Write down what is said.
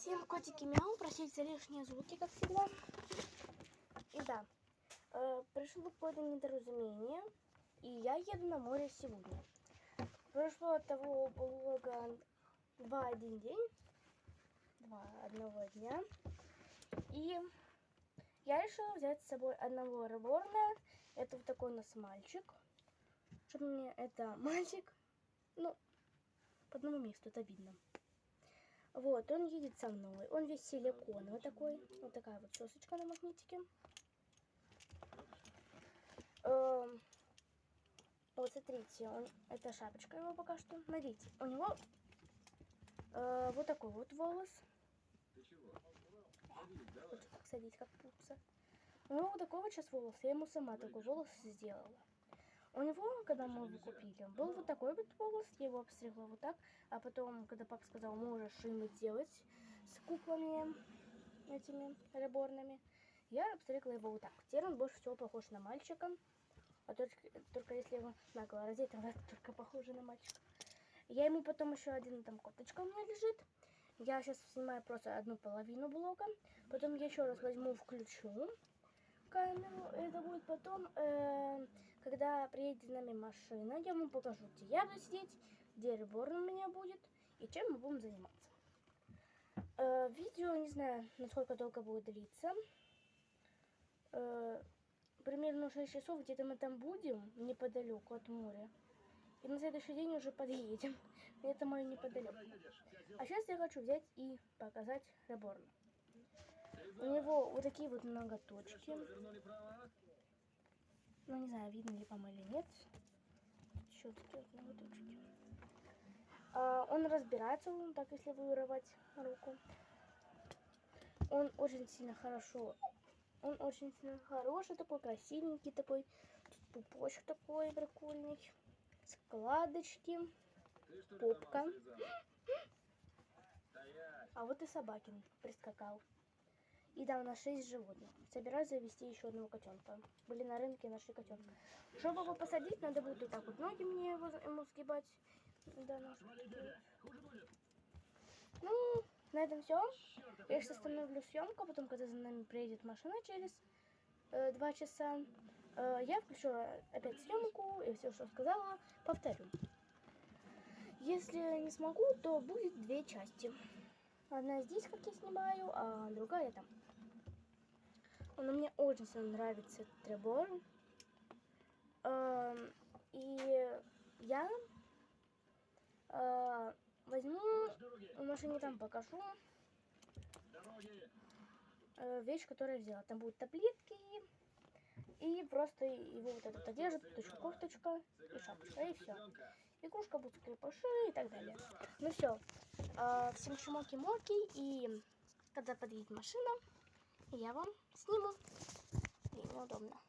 Всем котики мяу, простите за лишние звуки, как всегда. И да, пришло какое-то недоразумение, и я еду на море сегодня. Прошло от того полуга 2-1 день, 2 дня, и я решила взять с собой одного реборна. Это вот такой у нас мальчик. Чтобы мне это мальчик, ну, по одному месту, это видно. Вот, он едет со мной. Он весь силиконовый такой. Вот такая вот сосочка на магнитике. Вот смотрите, это шапочка его пока что. Смотрите, у него вот такой вот волос. Вот так садить, как пупса. У него вот такой вот сейчас волос. Я ему сама такой волос сделала. У него, когда мы его купили, был вот такой вот волос, я его обстригла вот так, а потом, когда папа сказал, можешь что-нибудь делать с куклами этими реборными, я обстригла его вот так. Теперь он больше всего похож на мальчика, а только если его нагло раздеть, тогда только похоже на мальчика. Я ему потом еще один, там кофточка у меня лежит. Я сейчас снимаю просто одну половину блока, потом я еще раз возьму, включу камеру, это будет потом, когда приедет за нами машина, я вам покажу, где я буду сидеть, где реборн у меня будет и чем мы будем заниматься. Видео, не знаю, насколько долго будет длиться, примерно 6 часов, где-то мы там будем, неподалеку от моря, и на следующий день уже подъедем, это мое неподалеку. А сейчас я хочу взять и показать реборна. У него вот такие вот ноготочки. Ну, не знаю, видно ли вам или нет. Еще такие вот ноготочки. Он разбирается, так если вырывать руку. Он очень сильно хорошо. Он очень сильно хороший, такой красивенький, такой. Тут пупочек такой прикольный. Складочки. Попка. А вот и Собакин прискакал. И да, у нас 6 животных. Собираюсь завести еще одного котенка. Были на рынке, нашли котенка. Чтобы его посадить, надо будет вот так вот ноги мне ему сгибать. Да, ну, на этом все. Я сейчас остановлю съемку, потом, когда за нами приедет машина через 2 часа, я включу опять съемку и все, что сказала, повторю. Если не смогу, то будет 2 части. Одна здесь, как я снимаю, а другая там. Он мне очень сильно нравится, этот реборн. И я возьму в машине, там покажу вещь, которую я взяла. Там будут таблетки и просто его вот этот одежда, точка, кофточка и шапочка, и все. Игрушка будет скрепыши и так далее. Ну все, всем чмоки-моки, и когда подъедет машина, я вам сниму. Мне неудобно.